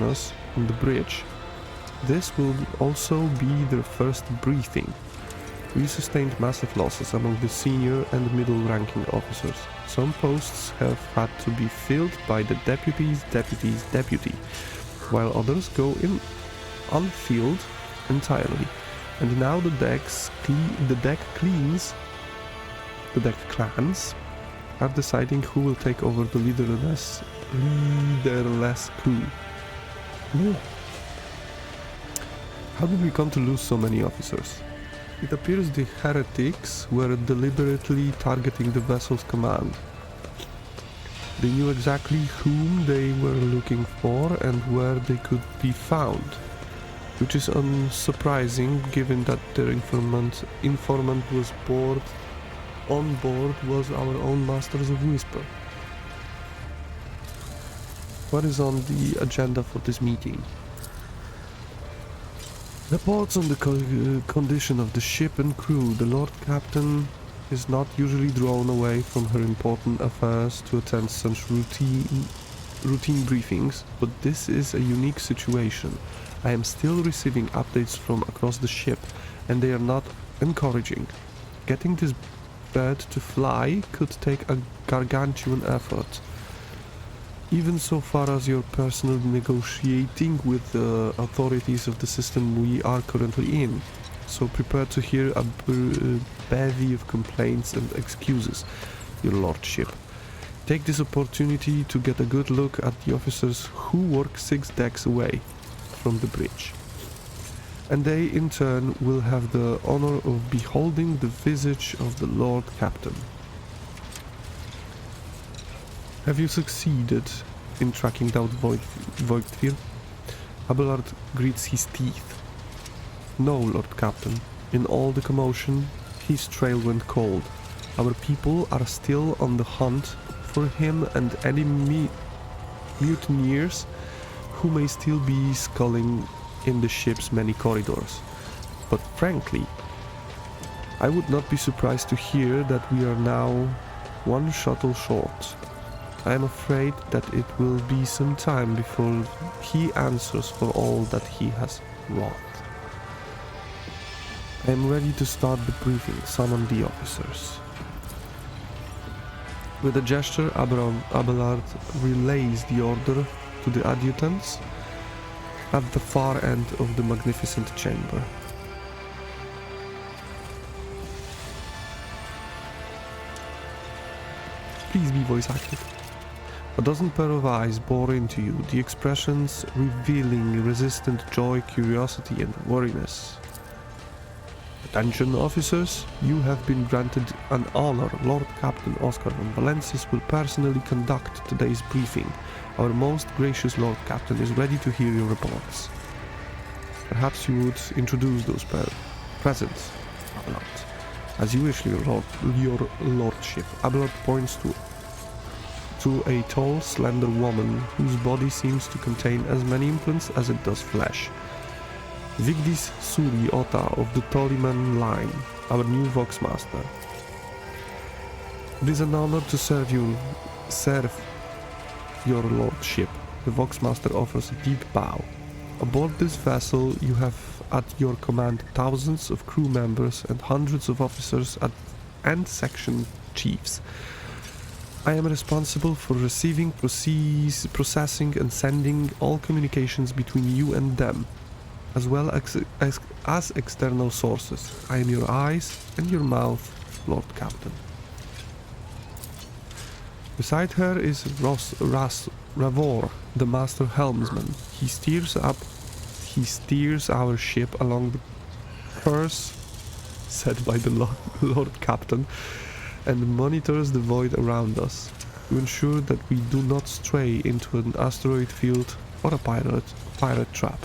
us on the bridge. This will also be their first briefing. We sustained massive losses among the senior and middle-ranking officers. Some posts have had to be filled by the deputy, while others go unfilled entirely. And now the deck clans are deciding who will take over the leaderless crew. How did we come to lose so many officers? It appears the heretics were deliberately targeting the vessel's command. They knew exactly whom they were looking for and where they could be found, which is unsurprising given that their informant was on board was our own Masters of Whisper. What is on the agenda for this meeting? Reports on the condition of the ship and crew. The Lord Captain is not usually drawn away from her important affairs to attend such routine briefings, but this is a unique situation. I am still receiving updates from across the ship, and they are not encouraging. Getting this bird to fly could take a gargantuan effort. Even so far as your personal negotiating with the authorities of the system we are currently in. So prepare to hear a bevy of complaints and excuses, your lordship. Take this opportunity to get a good look at the officers who work 6 decks away from the bridge. And they in turn will have the honor of beholding the visage of the Lord Captain. Have you succeeded in tracking down Wh40k? Abelard grits his teeth. No, Lord Captain. In all the commotion, his trail went cold. Our people are still on the hunt for him and any mutineers who may still be skulking in the ship's many corridors. But frankly, I would not be surprised to hear that we are now one shuttle short. I am afraid that it will be some time before he answers for all that he has wrought. I am ready to start the briefing. Summon the officers. With a gesture, Abelard relays the order to the adjutants at the far end of the magnificent chamber. Please be voice acted. A dozen pair of eyes bore into you, the expressions revealing resistant joy, curiosity, and wariness. Attention, officers, you have been granted an honor. Lord Captain Oscar von Valencius will personally conduct today's briefing. Our most gracious Lord Captain is ready to hear your reports. Perhaps you would introduce those present, Abelard. As you wish, your lordship. Abelard points to a tall, slender woman whose body seems to contain as many implants as it does flesh. Vigdis Suri Ota of the Tolliman line, our new Voxmaster. It is an honor to serve your lordship. The Voxmaster offers a deep bow. Aboard this vessel you have at your command thousands of crew members and hundreds of officers and section chiefs. I am responsible for receiving, processing and sending all communications between you and them, as well as external sources. I am your eyes and your mouth, Lord Captain. Beside her is Ravor, the master helmsman. He steers our ship along the course set by the Lord Captain and monitors the void around us to ensure that we do not stray into an asteroid field or a pirate trap.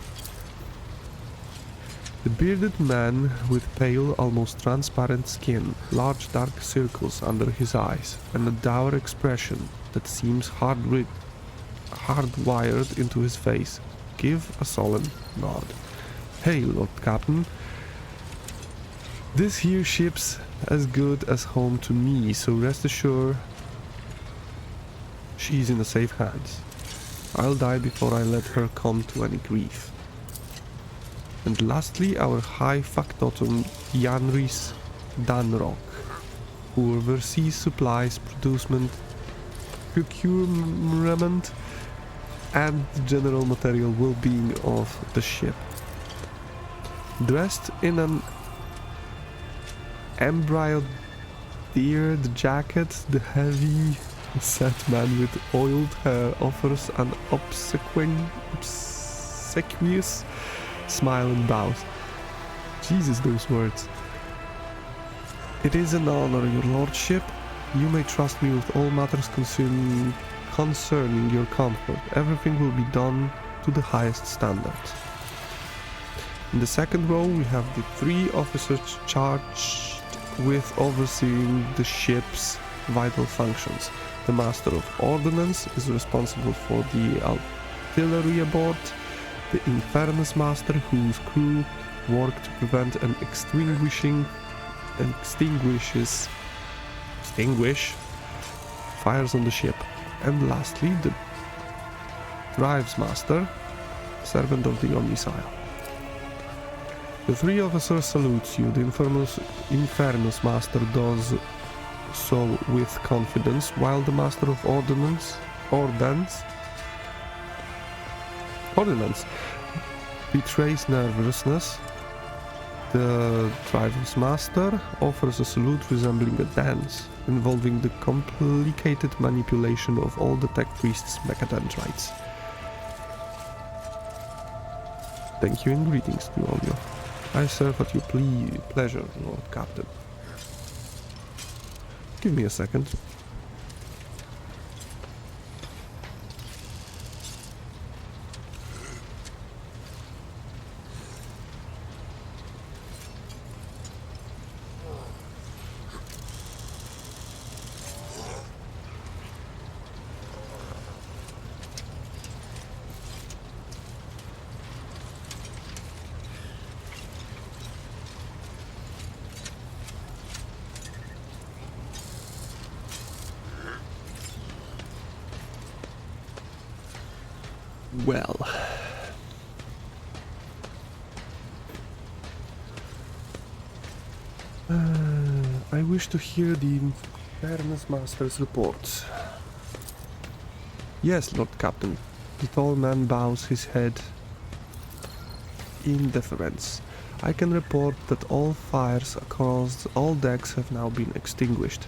The bearded man with pale, almost transparent skin, large dark circles under his eyes, and a dour expression that seems hardwired into his face, give a solemn nod. Hey, Lord Captain. This here ship's as good as home to me, so rest assured she's in the safe hands. I'll die before I let her come to any grief. And lastly, our high factotum Janris Danrock, who oversees supplies, procurement, and the general material well-being of the ship. Dressed in an embroidered jacket, the heavy-set man with oiled hair offers an obsequious smile and bows. Jesus, those words. It is an honor, your lordship. You may trust me with all matters concerning your comfort. Everything will be done to the highest standards. In the second row, we have the 3 officers charged with overseeing the ship's vital functions. The Master of Ordnance is responsible for the artillery aboard, the Infernus Master, whose crew work to prevent and extinguish fires on the ship. And lastly, the Drives Master, servant of the Omniscient. The 3 officers salute you. The Infernus Master does so with confidence, while the Master of Ordnance betrays nervousness. The Driver's Master offers a salute resembling a dance, involving the complicated manipulation of all the Tech Priest's mechadendrites. Thank you and greetings to all you. I serve at your pleasure, Lord Captain. Give me a second. Well, I wish to hear the Infernus Master's report. Yes, Lord Captain. The tall man bows his head in deference. I can report that all fires across all decks have now been extinguished.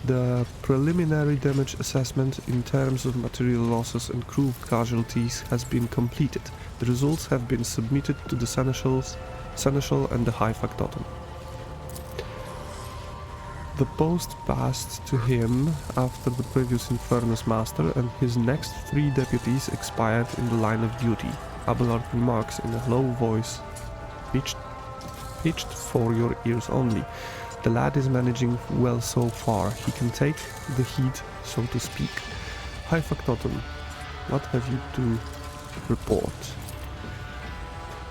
The preliminary damage assessment in terms of material losses and crew casualties has been completed. The results have been submitted to the Seneschal and the High Factotum. The post passed to him after the previous Infernus Master and his next 3 deputies expired in the line of duty. Abelard remarks in a low voice, pitched for your ears only. The lad is managing well so far. He can take the heat, so to speak. High Factotum, what have you to report?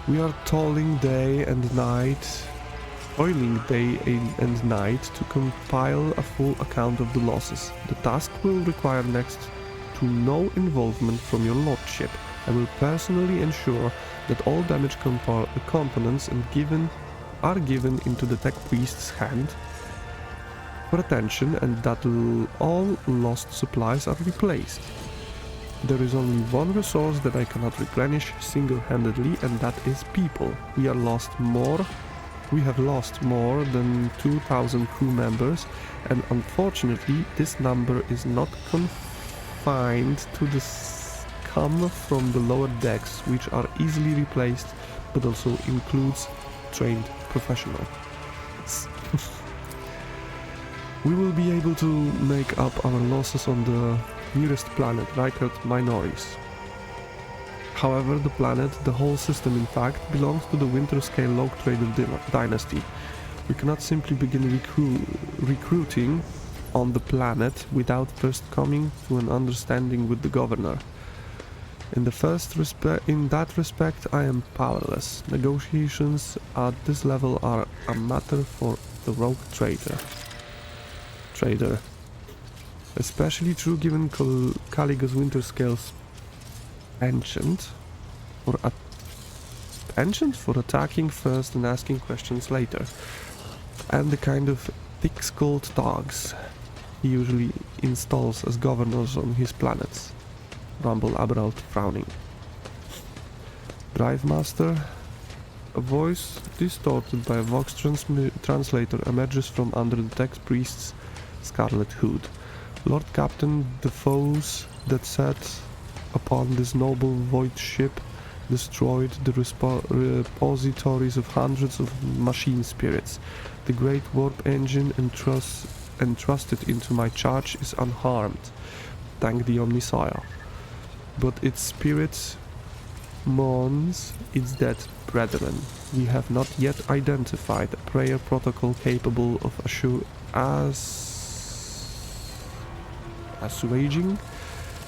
We are toiling day and night to compile a full account of the losses. The task will require next to no involvement from your lordship. I will personally ensure that all damaged components are given into the Tech Priest's hand for attention, and that all lost supplies are replaced. There is only one resource that I cannot replenish single-handedly, and that is people. We have lost more than 2,000 crew members, and unfortunately this number is not confined to the scum from the lower decks, which are easily replaced, but also includes trained professionals. We will be able to make up our losses on the nearest planet, Reichert Minoris. However, the whole system in fact, belongs to the Winter-scale Log Trader dynasty. We cannot simply begin recruiting on the planet without first coming to an understanding with the governor. In that respect, I am powerless. Negotiations at this level are a matter for the rogue trader. Especially true given Caliga's Winter-scale penchant for attacking first and asking questions later, and the kind of thick-skulled dogs he usually installs as governors on his planets, rumbled Aberalt, frowning. Drive Master. A voice distorted by a Vox translator emerges from under the tech priest's scarlet hood. Lord Captain, the foes that set upon this noble void ship destroyed the repositories of hundreds of machine spirits. The great warp engine entrusted into my charge is unharmed, thank the Omnissiah. But its spirit mourns its dead brethren. We have not yet identified a prayer protocol capable of assuaging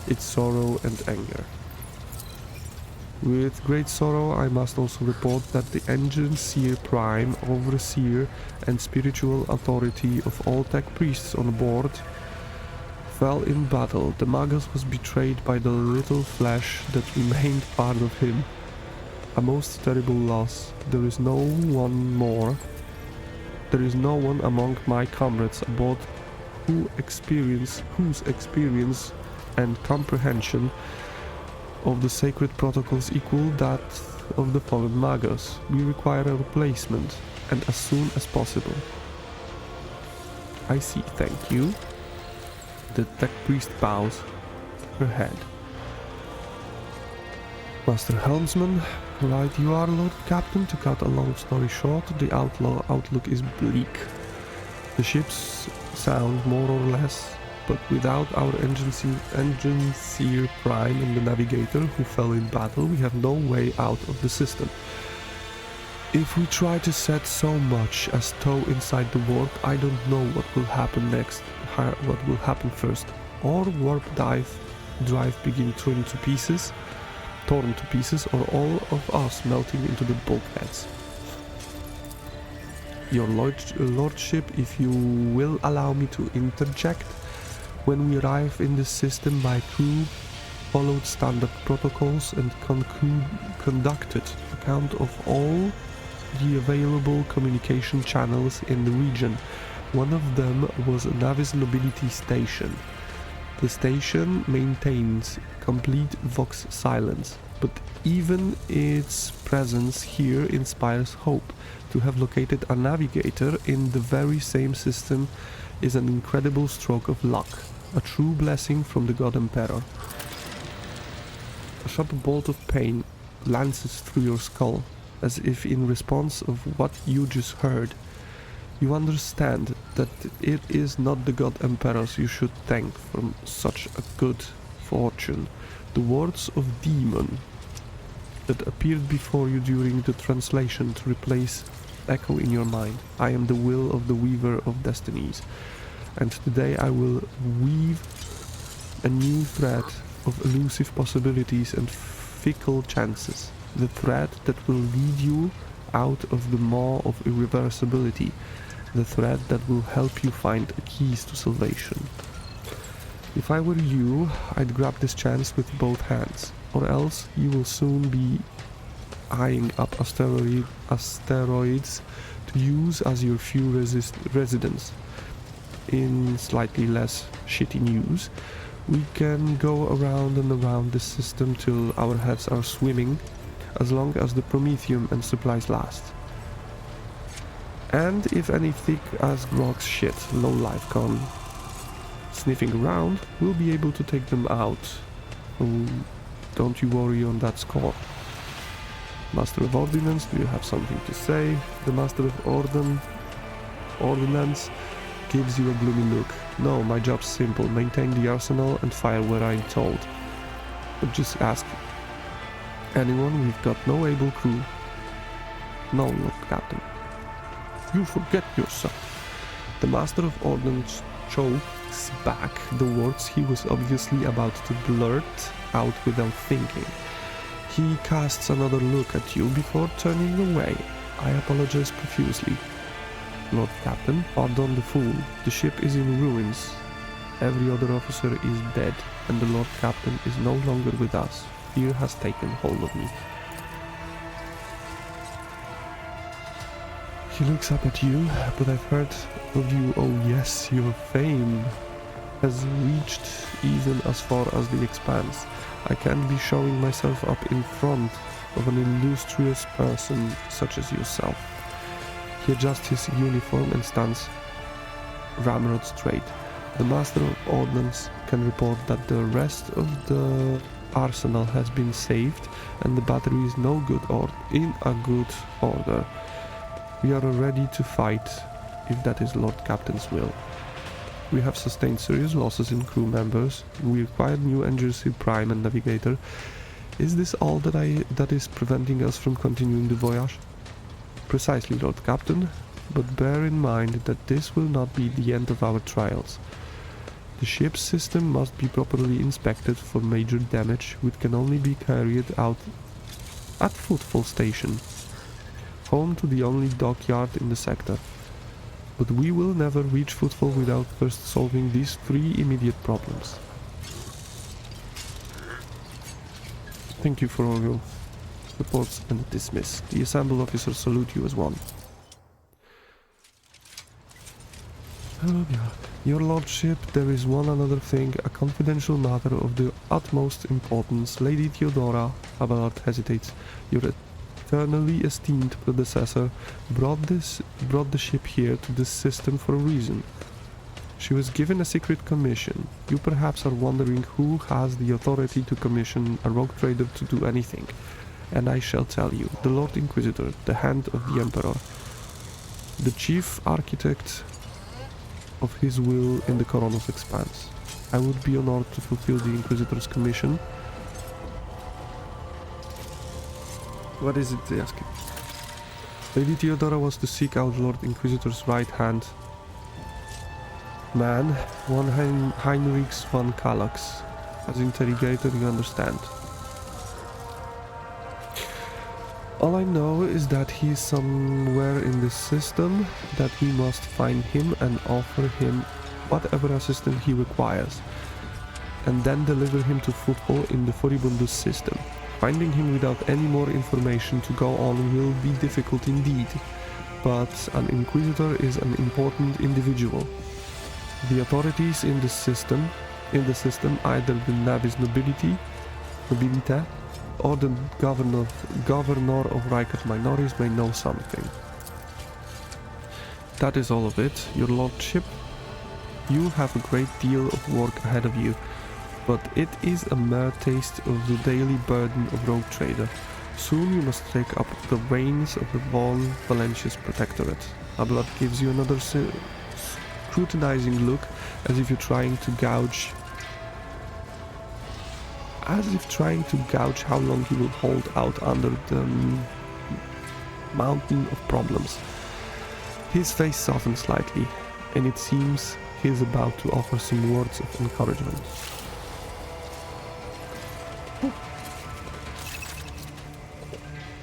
its sorrow and anger. With great sorrow, I must also report that the Engine Seer Prime, Overseer and spiritual authority of all tech priests on board, fell in battle. The Magus was betrayed by the little flesh that remained part of him. A most terrible loss. There is no one among my comrades aboard whose experience and comprehension of the sacred protocols equal that of the fallen Magus. We require a replacement, and as soon as possible. I see, thank you. The tech priest bows her head. Master Helmsman, right you are, Lord Captain. To cut a long story short, the outlook is bleak. The ships sound more or less, but without our Engine Seer Prime and the Navigator who fell in battle, we have no way out of the system. If we try to set so much as toe inside the warp, I don't know what will happen next, what will happen first. Or warp drive begin torn to pieces, or all of us melting into the bulkheads. Your lordship, if you will allow me to interject, when we arrive in the system, my crew followed standard protocols and conducted account of all the available communication channels in the region. One of them was a Navis Nobility station. The station maintains complete Vox silence, but even its presence here inspires hope. To have located a navigator in the very same system is an incredible stroke of luck, a true blessing from the God Emperor. A sharp bolt of pain lances through your skull, as if in response of what you just heard. You understand that it is not the God Emperors you should thank for such a good fortune. The words of demon that appeared before you during the translation to replace echo in your mind. I am the will of the Weaver of Destinies, and today I will weave a new thread of elusive possibilities and fickle chances. The thread that will lead you out of the maw of irreversibility. The thread that will help you find keys to salvation. If I were you, I'd grab this chance with both hands, or else you will soon be eyeing up asteroids to use as your few residents. In slightly less shitty news, we can go around and around this system till our heads are swimming, as long as the promethium and supplies last. And if any thick-ass grog shit lowlife come sniffing around, we'll be able to take them out. Oh, don't you worry on that score. Master of Ordnance, do you have something to say? The Master of Ordnance gives you a gloomy look. No, my job's simple. Maintain the arsenal and fire where I'm told. But just ask anyone, we've got no able crew. No, Lord Captain. You forget yourself. The Master of Ordnance chokes back the words he was obviously about to blurt out without thinking. He casts another look at you before turning away. I apologize profusely. Lord Captain, pardon the fool. The ship is in ruins. Every other officer is dead, and the Lord Captain is no longer with us. fear has taken hold of me. He looks up at you, but I've heard of you. Oh yes, your fame has reached even as far as the expanse. I can't be showing myself up in front of an illustrious person such as yourself. He adjusts his uniform and stands ramrod straight. The Master of Ordnance can report that the rest of the arsenal has been saved and the battery is no good or in a good order. We are ready to fight if that is Lord Captain's will. We have sustained serious losses in crew members. We required new engines, prime and navigator. Is this all that is preventing us from continuing the voyage? Precisely, Lord Captain, but bear in mind that this will not be the end of our trials. The ship's system must be properly inspected for major damage, which can only be carried out at Footfall Station, home to the only dockyard in the sector. But we will never reach Footfall without first solving these 3 immediate problems. Thank you for all your reports and dismiss. The assembled officers salute you as one. Oh yeah. Your lordship, there is one another thing, a confidential matter of the utmost importance. Lady Theodora, Abelard hesitates. Your eternally esteemed predecessor brought the ship here to this system for a reason. She was given a secret commission. You perhaps are wondering who has the authority to commission a rogue trader to do anything. And I shall tell you, the Lord Inquisitor, the hand of the Emperor, the chief architect of his will in the Coronos Expanse. I would be honored to fulfill the Inquisitor's commission. What is it they ask him? Lady Theodora was to seek out Lord Inquisitor's right hand man, one Heinrichs von Kallax. As interrogator, you understand. All I know is that he is somewhere in this system, that we must find him and offer him whatever assistance he requires, and then deliver him to Footfall in the Furibundus system. Finding him without any more information to go on will be difficult indeed, but an Inquisitor is an important individual. The authorities in the system, either the Navis nobilita, or the governor of Rykard Minoris may know something. That is all of it, your lordship. You have a great deal of work ahead of you, but it is a mere taste of the daily burden of rogue trader. Soon you must take up the reins of the Von Valentius Protectorate. Abelard gives you another scrutinizing look, as if trying to gauge how long he will hold out under the mountain of problems. His face softens slightly, and it seems he is about to offer some words of encouragement.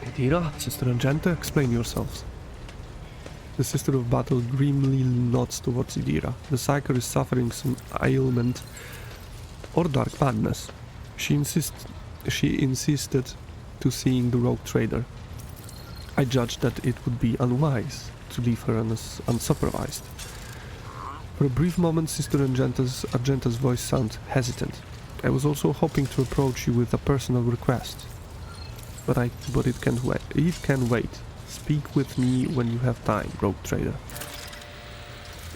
Idira, Sister Angenta, explain yourselves. The Sister of Battle grimly nods towards Idira. The Psyker is suffering some ailment or dark madness. She insisted to seeing the rogue trader. I judged that it would be unwise to leave her unsupervised. For a brief moment, Sister Argenta's voice sounded hesitant. I was also hoping to approach you with a personal request, but it can wait. It can wait. Speak with me when you have time, rogue trader.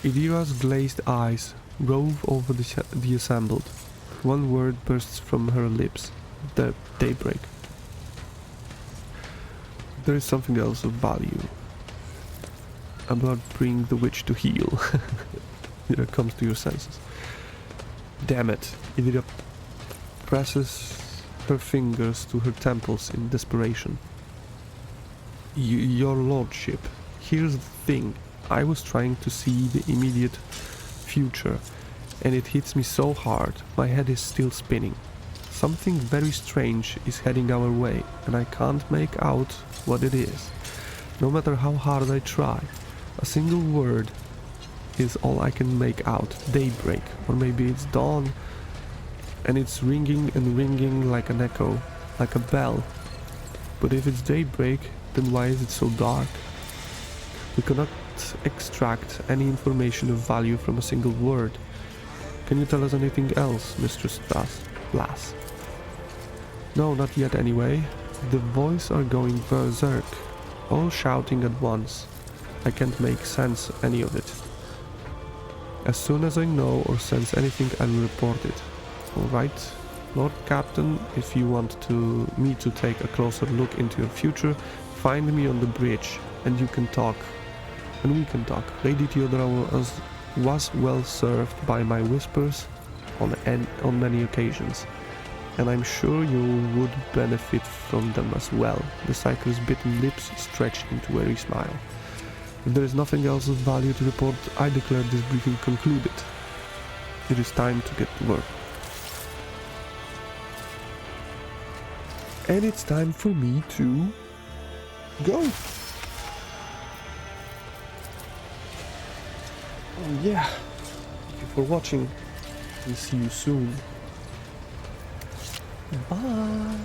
Idira's glazed eyes rove over the assembled. One word bursts from her lips. The daybreak. There is something else of value. About bring the witch to heel. Idira comes to your senses. Damn it. Idira presses her fingers to her temples in desperation. Your lordship, here's the thing. I was trying to see the immediate future, and it hits me so hard, my head is still spinning. Something very strange is heading our way, and I can't make out what it is. No matter how hard I try, a single word is all I can make out. Daybreak, or maybe it's dawn, and it's ringing and ringing like an echo like a bell. But if it's daybreak, then why is it so dark? We cannot extract any information of value from a single word. Can you tell us anything else, Mistress Blas? No, not yet anyway. The voices are going berserk, all shouting at once. I can't make sense any of it. As soon as I know or sense anything, I'll report it. Alright, Lord Captain, if you want me to take a closer look into your future, find me on the bridge, and you can talk. And we can talk. Lady Theodora was well served by my whispers on many occasions, and I'm sure you would benefit from them as well. The cycler's bitten lips stretched into a weary smile. If there is nothing else of value to report, I declare this briefing concluded. It is time to get to work. And it's time for me to go. Oh yeah. Thank you for watching. And see you soon. Bye.